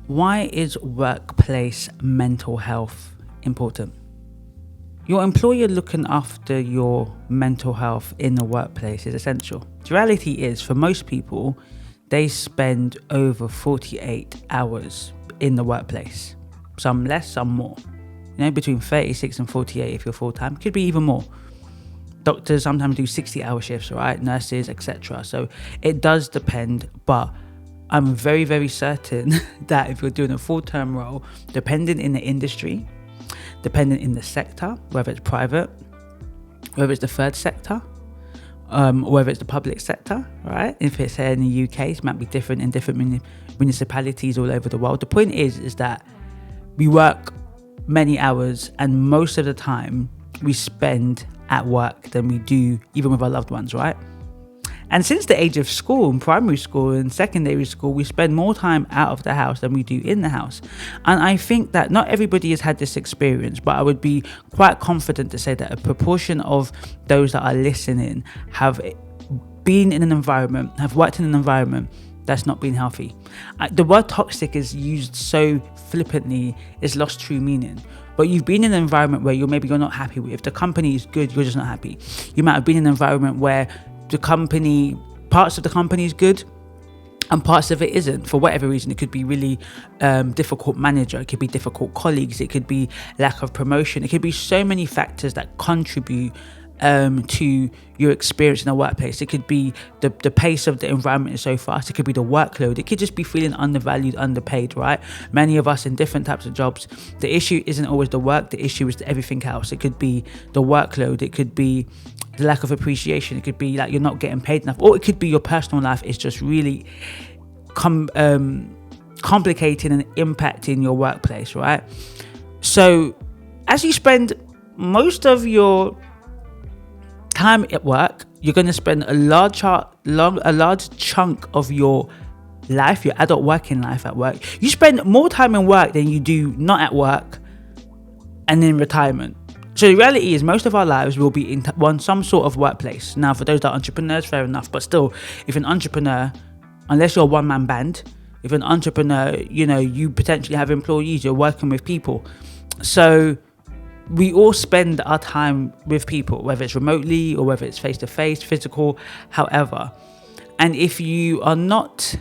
Why is workplace mental health important? Your employer looking after your mental health in the workplace is essential. The reality is, for most people, they spend over 48 hours in the workplace. Some less, some more. Between 36 and 48 if you're full-time. Could be even more. Doctors sometimes do 60-hour shifts, right? Nurses, etc. So it does depend, but I'm very, very certain that if you're doing a full-time role, depending in the industry, depending in the sector, whether it's private, whether it's the third sector, whether it's the public sector, right? If it's here in the UK, it might be different in different municipalities all over the world. The point is that we work many hours, and most of the time we spend at work than we do even with our loved ones, right? And since the age of school, and primary school and secondary school, we spend more time out of the house than we do in the house. And I think that not everybody has had this experience, but I would be quite confident to say that a proportion of those that are listening have been in an environment, have worked in an environment that's not been healthy. The word toxic is used so flippantly, it's lost true meaning. But you've been in an environment where you're not happy with. If the company is good, you're just not happy. You might have been in an environment where parts of the company is good and parts of it isn't, for whatever reason. It could be really difficult manager, it could be difficult colleagues, it could be lack of promotion, it could be so many factors that contribute to your experience in the workplace. It could be the pace of the environment is so fast, it could be the workload, it could just be feeling undervalued, underpaid, right? Many of us in different types of jobs, the issue isn't always the work, the issue is everything else. It could be the workload, it could be the lack of appreciation, it could be like you're not getting paid enough, or it could be your personal life is just really complicating and impacting your workplace, right? So as you spend most of your time at work, you're going to spend a large chunk of your life, your adult working life, at work. You spend more time in work than you do not at work and in retirement. So the reality is most of our lives will be in some sort of workplace. Now, for those that are entrepreneurs, fair enough. But still, if you're an entrepreneur, unless you're a one-man band, if you're an entrepreneur, you potentially have employees, you're working with people. So we all spend our time with people, whether it's remotely or whether it's face-to-face, physical, however. And if you are not,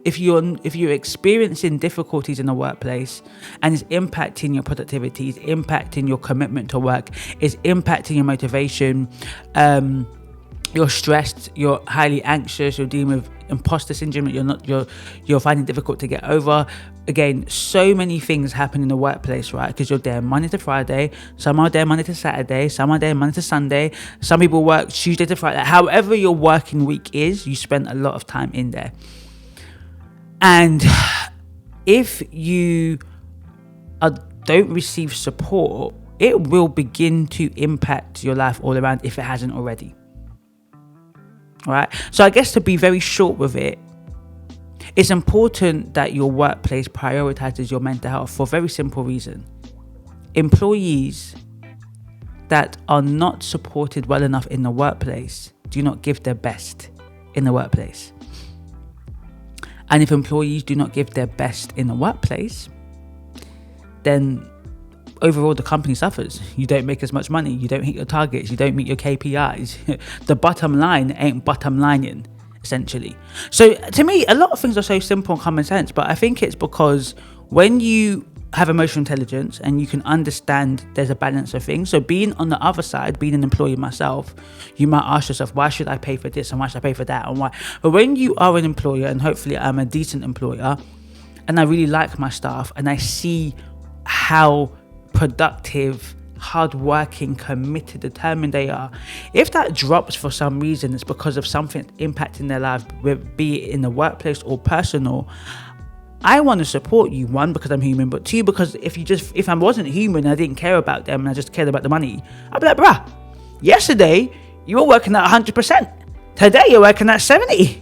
if you're experiencing difficulties in the workplace and it's impacting your productivity, it's impacting your commitment to work, it's impacting your motivation, you're stressed, you're highly anxious, you're dealing with imposter syndrome that you're finding difficult to get over. Again, so many things happen in the workplace, right? Because you're there Monday to Friday, some are there Monday to Saturday, some are there Monday to Sunday, some people work Tuesday to Friday. However your working week is, you spend a lot of time in there. And if you don't receive support, it will begin to impact your life all around if it hasn't already. Right? So I guess to be very short with it, it's important that your workplace prioritizes your mental health for a very simple reason. Employees that are not supported well enough in the workplace do not give their best in the workplace. And if employees do not give their best in the workplace, then overall the company suffers. You don't make as much money, you don't hit your targets, you don't meet your KPIs. The bottom line ain't bottom lining, essentially. So to me, a lot of things are so simple and common sense, but I think it's because when you have emotional intelligence and you can understand there's a balance of things. So being on the other side, being an employee myself, you might ask yourself, why should I pay for this and why should I pay for that and why? But when you are an employer, and hopefully I'm a decent employer and I really like my staff and I see how productive, hardworking, committed, determined they are, if that drops for some reason, it's because of something impacting their life, be it in the workplace or personal, I want to support you, one, because I'm human, but two, because if I wasn't human and I didn't care about them and I just cared about the money, I'd be like, bruh, yesterday you were working at 100%. Today you're working at 70.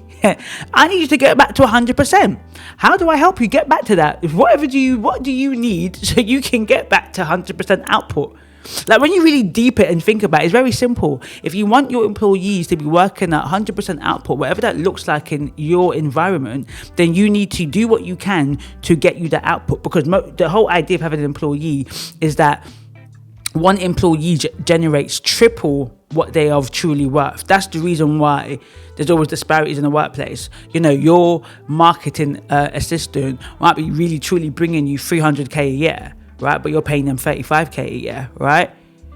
I need you to get back to 100%. How do I help you get back to that? What do you need so you can get back to 100% output? Like, when you really deep it and think about it, it's very simple. If you want your employees to be working at 100% output, whatever that looks like in your environment, then you need to do what you can to get you the output. Because the whole idea of having an employee is that one employee generates triple what they are truly worth. That's the reason why there's always disparities in the workplace. You know, your marketing assistant might be really truly bringing you 300k a year, right? But you're paying them 35k a year, right?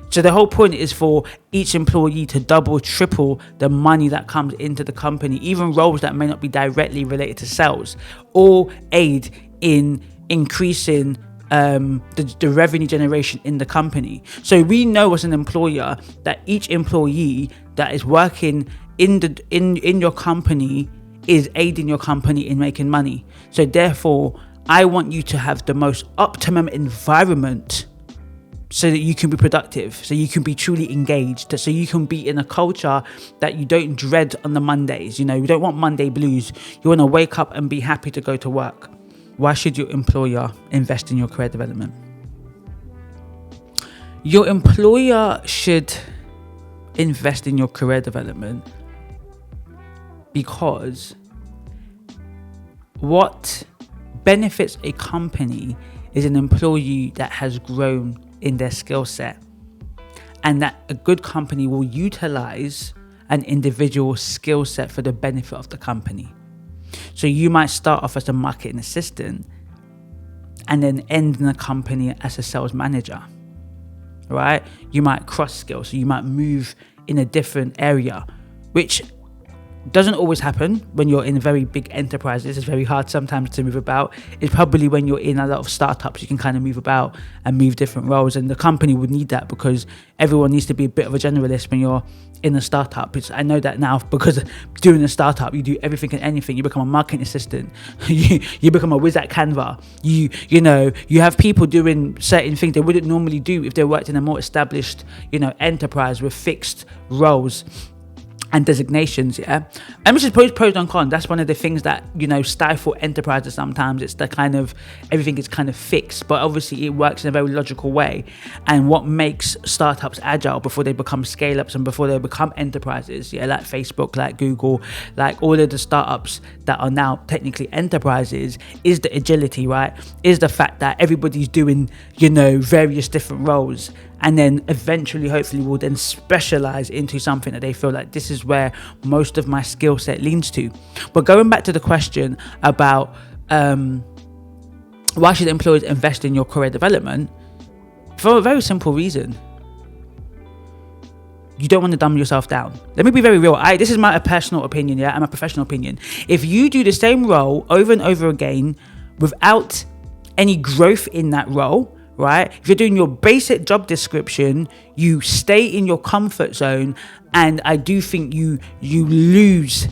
So the whole point is for each employee to double, triple the money that comes into the company, even roles that may not be directly related to sales, all aid in increasing the revenue generation in the company. So we know as an employer that each employee that is working in your company is aiding your company in making money. So therefore, I want you to have the most optimum environment so that you can be productive, so you can be truly engaged, so you can be in a culture that you don't dread on the Mondays. You know, you don't want Monday blues. You want to wake up and be happy to go to work. Why should your employer invest in your career development? Your employer should invest in your career development because what benefits a company is an employee that has grown in their skill set, and that a good company will utilize an individual's skill set for the benefit of the company. So you might start off as a marketing assistant and then end in a company as a sales manager, right? You might cross skills, so you might move in a different area, which doesn't always happen when you're in very big enterprises. It's very hard sometimes to move about. It's probably when you're in a lot of startups, you can kind of move about and move different roles. And the company would need that because everyone needs to be a bit of a generalist when you're in a startup. I know that now because doing a startup, you do everything and anything. You become a marketing assistant. you become a whiz at Canva. You have people doing certain things they wouldn't normally do if they worked in a more established, enterprise with fixed roles and designations, yeah. And which is pros and cons. That's one of the things that, stifle enterprises sometimes. It's the kind of, everything is kind of fixed, but obviously it works in a very logical way. And what makes startups agile before they become scale-ups and before they become enterprises, yeah, like Facebook, like Google, like all of the startups that are now technically enterprises, is the agility, right? Is the fact that everybody's doing, various different roles, and then eventually, hopefully, will then specialize into something that they feel like this is where most of my skill set leans to. But going back to the question about why should employers invest in your career development? For a very simple reason. You don't want to dumb yourself down. Let me be very real. This is my personal opinion, yeah, and my professional opinion. If you do the same role over and over again without any growth in that role, right? If you're doing your basic job description, you stay in your comfort zone, and I do think you lose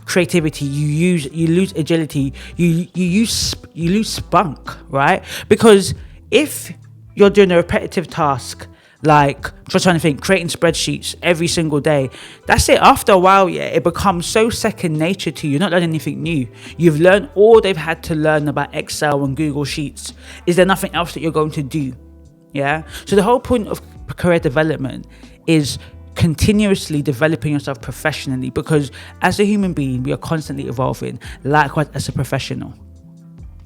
creativity, you lose agility, you lose spunk, right? Because if you're doing a repetitive task, like just trying to think, creating spreadsheets every single day, that's it. After a while, yeah, it becomes so second nature to you. You're not learning anything new. You've learned all they've had to learn about Excel and Google Sheets. Is there nothing else that you're going to do? Yeah. So the whole point of career development is continuously developing yourself professionally, because as a human being, we are constantly evolving. Likewise, as a professional,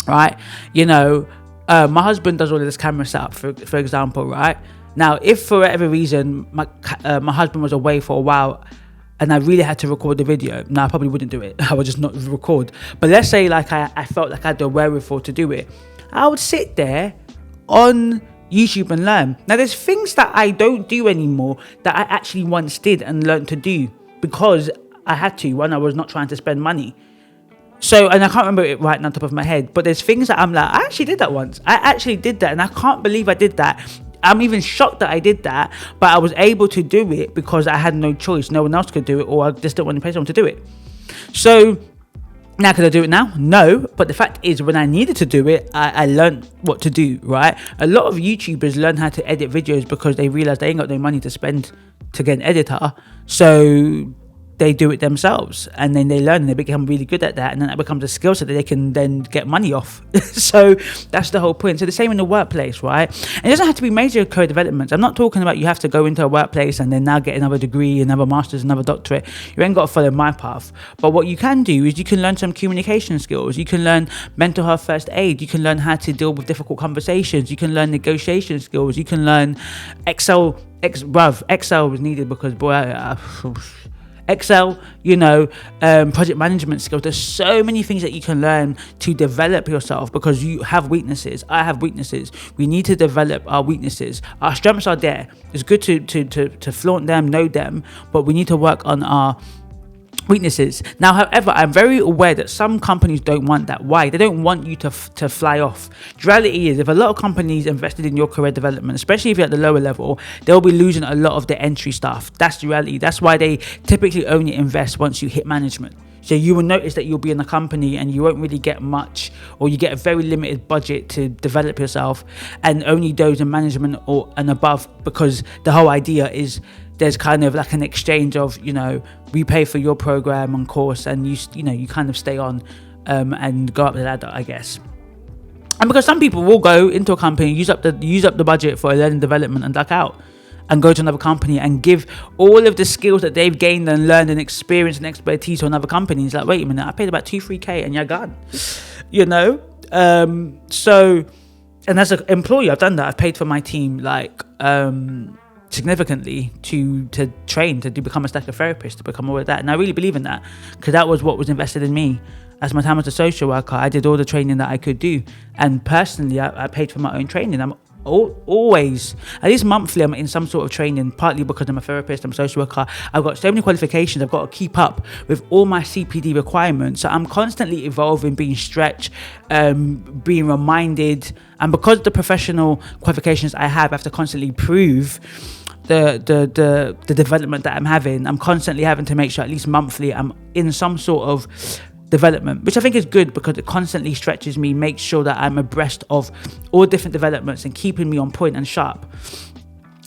right? My husband does all of this camera setup, for example, right? Now, if for whatever reason my husband was away for a while and I really had to record the video, no, I probably wouldn't do it. I would just not record. But let's say like I felt like I had the wherewithal to do it. I would sit there on YouTube and learn. Now, there's things that I don't do anymore that I actually once did and learned to do because I had to when I was not trying to spend money. So, and I can't remember it right now on top of my head, but there's things that I'm like, I actually did that once. I actually did that and I can't believe I did that. I'm even shocked that I did that, but I was able to do it because I had no choice. No one else could do it, or I just didn't want to pay someone to do it. So now, could I do it now? No. But the fact is, when I needed to do it, I learned what to do, right? A lot of YouTubers learn how to edit videos because they realize they ain't got no money to spend to get an editor. So they do it themselves, and then they learn and they become really good at that, and then that becomes a skill set that they can then get money off. So that's the whole point. So the same in the workplace, right? And it doesn't have to be major career development. I'm not talking about you have to go into a workplace and then now get another degree, another master's, another doctorate. You ain't got to follow my path. But what you can do is you can learn some communication skills. You can learn mental health first aid. You can learn how to deal with difficult conversations. You can learn negotiation skills. You can learn Excel was needed because Excel, project management skills. There's so many things that you can learn to develop yourself, because you have weaknesses. I have weaknesses. We need to develop our weaknesses. Our strengths are there. It's good to flaunt them, know them, but we need to work on our weaknesses. Now, however, I'm very aware that some companies don't want that. Why? They don't want you to fly off. The reality is, if a lot of companies invested in your career development, especially if you're at the lower level, they'll be losing a lot of their entry staff. That's the reality. That's why they typically only invest once you hit management. So you will notice that you'll be in a company and you won't really get much, or you get a very limited budget to develop yourself, and only those in management and above, because the whole idea is there's kind of like an exchange of, we pay for your program and course, and you kind of stay on and go up the ladder, I guess. And because some people will go into a company, use up the budget for a learning development and duck out and go to another company and give all of the skills that they've gained and learned and experienced and expertise to another company. It's like, wait a minute, I paid about 2-3K and you're gone, So, and as an employee, I've done that. I've paid for my team significantly to train, to become a psychotherapist, to become all of that. And I really believe in that, because that was what was invested in me. As my time as a social worker, I did all the training that I could do. And personally, I paid for my own training. I'm always, at least monthly, I'm in some sort of training, partly because I'm a therapist, I'm a social worker. I've got so many qualifications, I've got to keep up with all my CPD requirements. So I'm constantly evolving, being stretched, being reminded. And because of the professional qualifications I have to constantly prove the development that I'm having. I'm constantly having to make sure at least monthly I'm in some sort of development, which I think is good, because it constantly stretches me, makes sure that I'm abreast of all different developments and keeping me on point and sharp.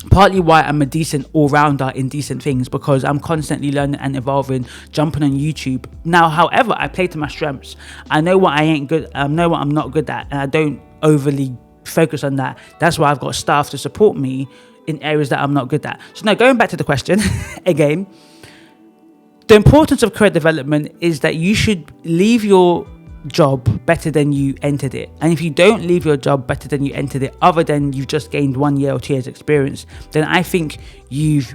Partly why I'm a decent all-rounder in decent things, because I'm constantly learning and evolving, jumping on YouTube. Now, however, I play to my strengths. I know what I ain't good, I know what I'm not good at, and I don't overly focus on that. That's why I've got staff to support me in areas that I'm not good at. So now, going back to the question again, the importance of career development is that you should leave your job better than you entered it. And if you don't leave your job better than you entered it, other than you've just gained 1 year or 2 years experience, then I think you've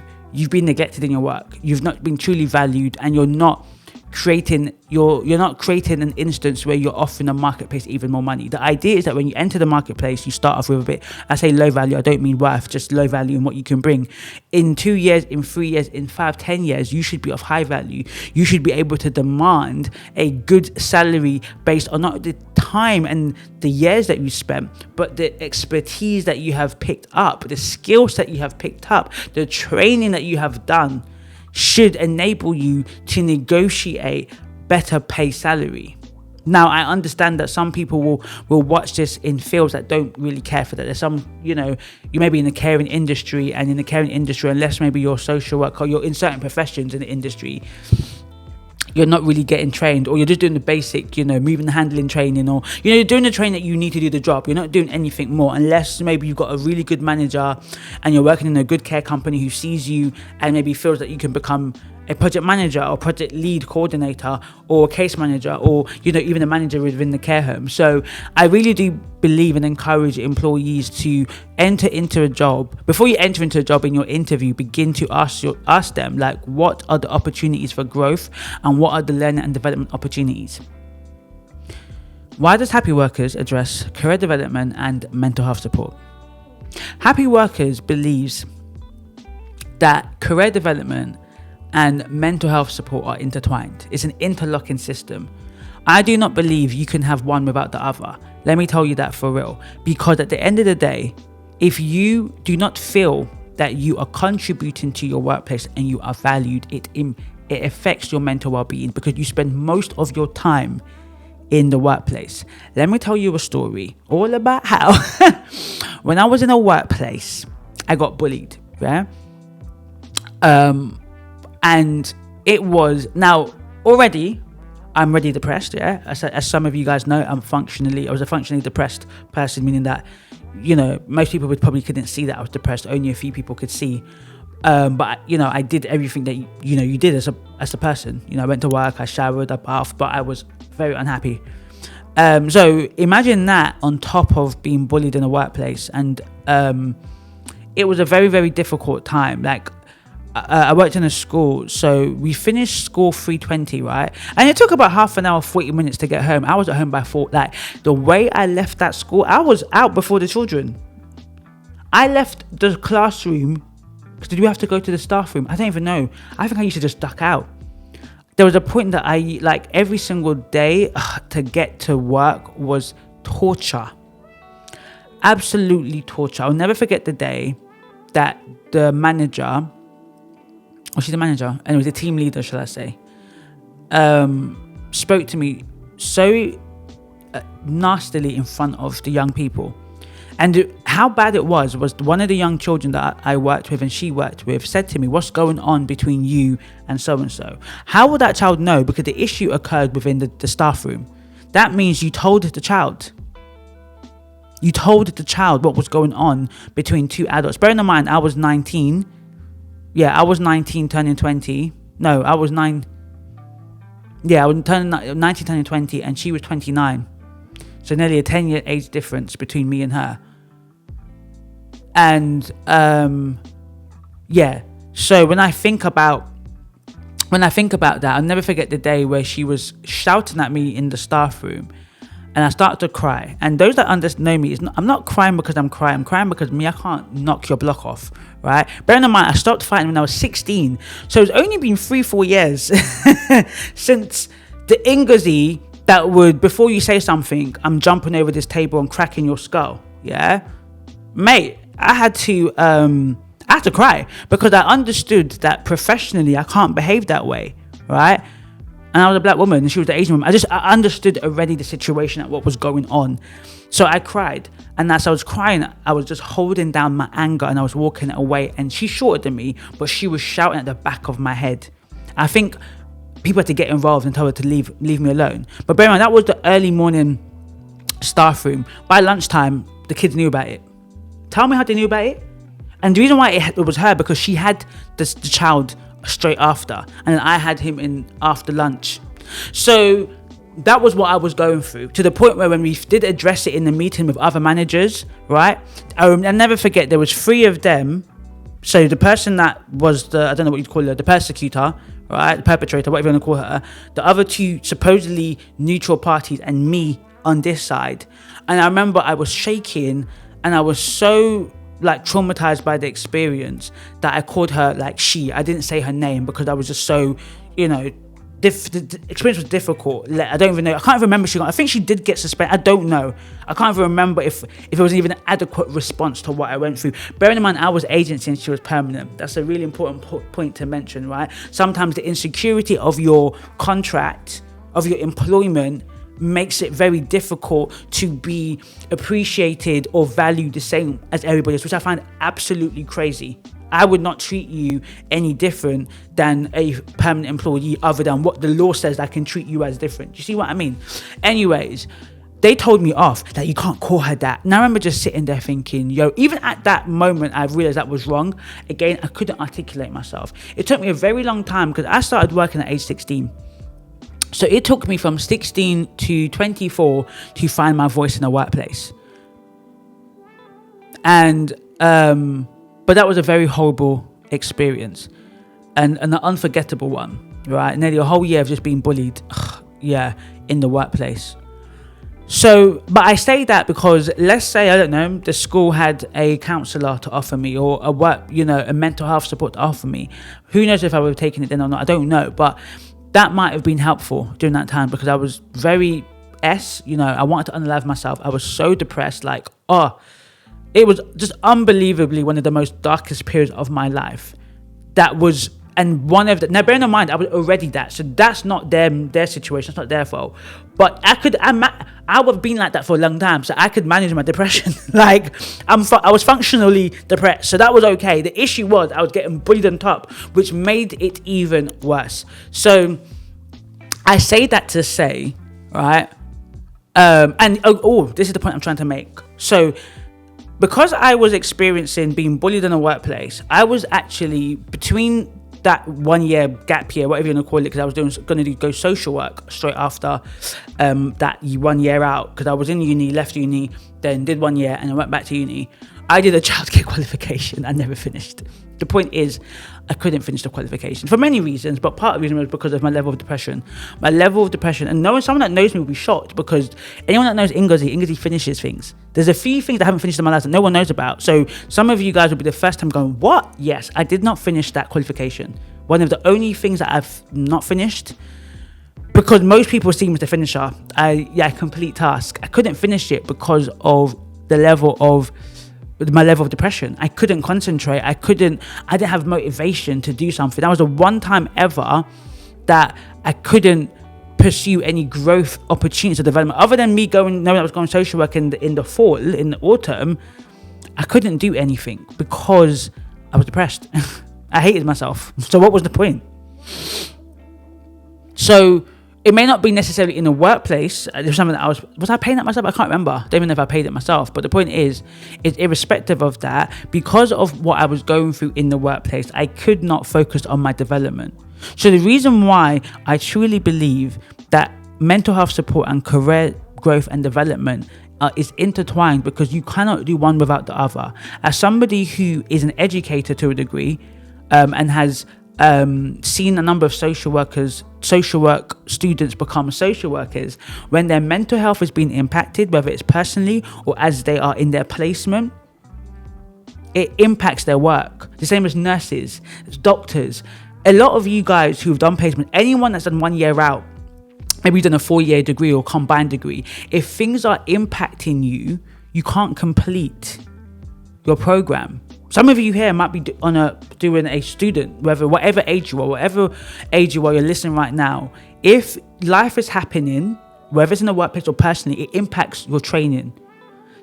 been neglected in your work. You've not been truly valued, and you're not creating an instance where you're offering the marketplace even more money. The idea is that when you enter the marketplace, you start off with a bit, I say low value, I don't mean worth, just low value in what you can bring. In 2 years, in 3 years, in 5, 10 years, you should be of high value. You should be able to demand a good salary based on not the time and the years that you spent, but the expertise that you have picked up, the skills that you have picked up, the training that you have done should enable you to negotiate better pay salary. Now, I understand that some people will watch this in fields that don't really care for that. There's some, you may be in the caring industry, and in the caring industry, unless maybe you're a social worker, or you're in certain professions in the industry, you're not really getting trained, or you're just doing the basic, moving and handling training, or, you're doing the training that you need to do the job. You're not doing anything more, unless maybe you've got a really good manager and you're working in a good care company who sees you and maybe feels that you can become a project manager or project lead coordinator or a case manager, or even a manager within the care home. So I really do believe and encourage employees to enter into a job. Before you enter into a job, in your interview, begin to ask them, like, what are the opportunities for growth and what are the learning and development opportunities? Why does Happiworkers address career development and mental health support? Happiworkers believes that career development and mental health support are intertwined. It's an interlocking system. I do not believe you can have one without the other. Let me tell you that for real. Because at the end of the day, if you do not feel that you are contributing to your workplace and you are valued, it affects your mental well-being, because you spend most of your time in the workplace. Let me tell you a story all about how when I was in a workplace, I got bullied. Yeah. And it was, now already I'm already depressed, yeah. As some of you guys know, I was a functionally depressed person, meaning that, most people probably couldn't see that I was depressed. Only a few people could see. But I did everything that you did as a person. I went to work, I showered, I bathed, but I was very unhappy. So imagine that on top of being bullied in a workplace, and it was a very, very difficult time. Like, I worked in a school, so we finished school 3:20, right? And it took about half an hour, 40 minutes to get home. I was at home by 4. Like, the way I left that school, I was out before the children. I left the classroom, because did we have to go to the staff room? I don't even know. I think I used to just duck out. There was a point that every single day to get to work was torture. Absolutely torture. I'll never forget the day that the manager, she's the manager, anyways, the team leader, shall I say, spoke to me so nastily in front of the young people. And how bad it was one of the young children that I worked with and she worked with said to me, "What's going on between you and so-and-so?" How would that child know? Because the issue occurred within the staff room. That means you told the child. You told the child what was going on between two adults. Bearing in mind, I was 19. Yeah, I was 19 turning 20. No, I was 9. Yeah, I was 19 turning 20 and she was 29. So nearly a 10-year age difference between me and her. And so when I think about that, I'll never forget the day where she was shouting at me in the staff room, and I started to cry. And those that know me, I'm not crying because I'm crying. I'm crying because I can't knock your block off, right? Bearing in mind, I stopped fighting when I was 16, so it's only been 3-4 years since the Ingazi that would, before you say something, I'm jumping over this table and cracking your skull. Yeah, mate, I had to cry because I understood that professionally I can't behave that way, right? And I was a black woman and she was the Asian woman. I understood already the situation and what was going on. So I cried, and as I was crying, I was just holding down my anger and I was walking away, and she's shorter than me, but she was shouting at the back of my head. I think people had to get involved and tell her to leave me alone. But bear in mind, that was the early morning staff room. By lunchtime, the kids knew about it. Tell me how they knew about it. And the reason why it was her, because she had the child straight after, and then I had him in after lunch. So that was what I was going through, to the point where when we did address it in the meeting with other managers, right? I'll never forget, there was 3 of them. So the person that was I don't know what you'd call her, the persecutor, right? The perpetrator, whatever you want to call her. The other 2 supposedly neutral parties, and me on this side. And I remember I was shaking, and I was so traumatized by the experience that I called her she. I didn't say her name because I was just so, the experience was difficult. I don't even know. I can't even remember. I think she did get suspended. I don't know. I can't even remember if it was even an adequate response to what I went through. Bearing in mind, I was agency and she was permanent. That's a really important point to mention, right? Sometimes the insecurity of your contract, of your employment, makes it very difficult to be appreciated or valued the same as everybody else, which I find absolutely crazy. I would not treat you any different than a permanent employee, other than what the law says I can treat you as different. Do you see what I mean? Anyways, they told me off that you can't call her that. And I remember just sitting there thinking, even at that moment, I realized that was wrong. Again, I couldn't articulate myself. It took me a very long time because I started working at age 16. So it took me from 16 to 24 to find my voice in the workplace. And, but that was a very horrible experience and an unforgettable one, right? Nearly a whole year of just being bullied, in the workplace. So, but I say that because let's say, I don't know, the school had a counsellor to offer me, or a mental health support to offer me. Who knows if I would have taken it then or not? I don't know, but that might have been helpful during that time because I was very I wanted to unalive myself. I was so depressed, it was just unbelievably one of the most darkest periods of my life. That was, and one of the, now bearing in mind, I was already that, so that's not their situation, it's not their fault. But I would have been like that for a long time, so I could manage my depression. Like, I was functionally depressed, so that was okay. The issue was I was getting bullied on top, which made it even worse. So I say that to say, right? This is the point I'm trying to make. So, because I was experiencing being bullied in the workplace, I was actually between that 1 year gap year, whatever you want to call it, because I was going to go social work straight after that 1 year out, because I was in uni, left uni, then did 1 year, and I went back to uni. I did a childcare qualification. I never finished. The point is, I couldn't finish the qualification for many reasons, but part of the reason was because of my level of depression. And someone that knows me will be shocked, because anyone that knows Ngozi finishes things. There's a few things that I haven't finished in my life that no one knows about. So some of you guys will be the first time going, what? Yes, I did not finish that qualification. One of the only things that I've not finished, because most people see me as the finisher. Complete task. I couldn't finish it because of my level of depression. I couldn't concentrate. I didn't have motivation to do something. That was the one time ever that I couldn't pursue any growth opportunities or development. Other than me knowing I was going social work in the fall, in the autumn, I couldn't do anything because I was depressed. I hated myself. So what was the point? So it may not be necessarily in the workplace. There's something that was I paying that myself? I can't remember. I don't even know if I paid it myself. But the point is irrespective of that, because of what I was going through in the workplace, I could not focus on my development. So the reason why I truly believe that mental health support and career growth and development is intertwined, because you cannot do one without the other. As somebody who is an educator to a degree, and has seen a number of social work students become social workers, when their mental health is being impacted, whether it's personally or as they are in their placement, it impacts their work. The same as nurses, doctors. A lot of you guys who've done placement, anyone that's done 1 year out, maybe you've done a 4-year degree or combined degree, if things are impacting you, you can't complete your program. Some of you here might be doing a student, whatever age you are, you're listening right now. If life is happening, whether it's in the workplace or personally, it impacts your training.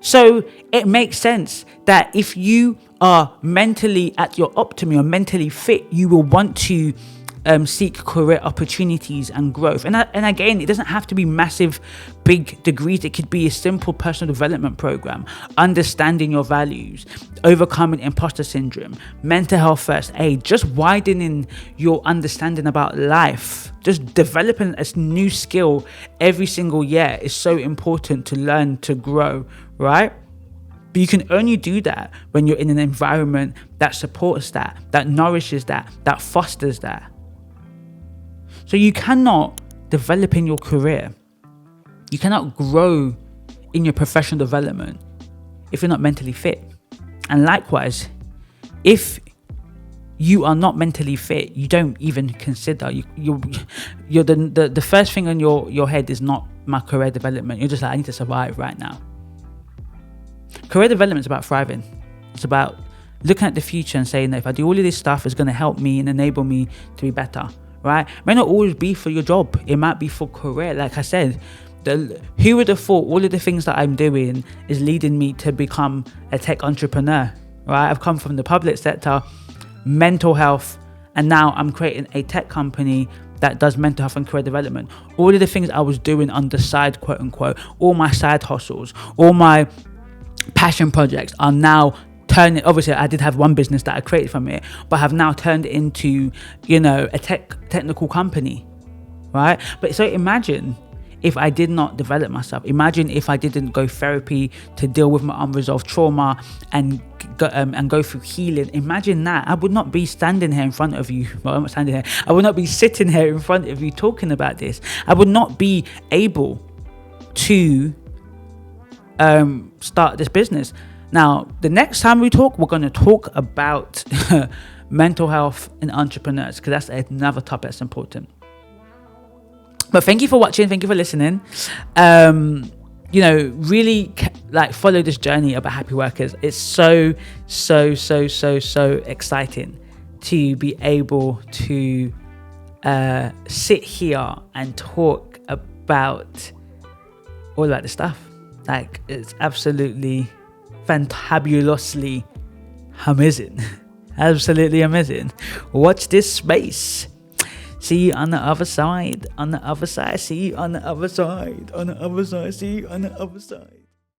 So it makes sense that if you are mentally at your optimum or mentally fit, you will want to seek career opportunities and growth. And again, it doesn't have to be massive, big degrees. It could be a simple personal development program, understanding your values, overcoming imposter syndrome, mental health first aid, just widening your understanding about life, just developing a new skill every single year is so important to learn, to grow, right? But you can only do that when you're in an environment that supports that nourishes that fosters that. So you cannot develop in your career, you cannot grow in your professional development if you're not mentally fit. And likewise, if you are not mentally fit, you don't even consider, you're the first thing on your head is not my career development. You're just like, I need to survive right now. Career development is about thriving. It's about looking at the future and saying that if I do all of this stuff, it's going to help me and enable me to be better. Right? It may not always be for your job. It might be for career. Like I said, who would have thought all of the things that I'm doing is leading me to become a tech entrepreneur, right? I've come from the public sector, mental health, and now I'm creating a tech company that does mental health and career development. All of the things I was doing on the side, quote unquote, all my side hustles, all my passion projects are now obviously I did have one business that I created from it, but have now turned into, a technical company, right? But so imagine if I did not develop myself. Imagine if I didn't go therapy to deal with my unresolved trauma and go through healing. Imagine that. I would not be standing here in front of you. Well, I'm not standing here. I would not be sitting here in front of you talking about this. I would not be able to start this business. Now, the next time we talk, we're going to talk about mental health and entrepreneurs, because that's another topic that's important. But thank you for watching. Thank you for listening. Really follow this journey about Happy Workers. It's so exciting to be able to sit here and talk about all like the stuff. Like, it's absolutely fantabulously amazing. Absolutely amazing. Watch this space. See you on the other side. On the other side. See you on the other side. On the other side. See you on the other side.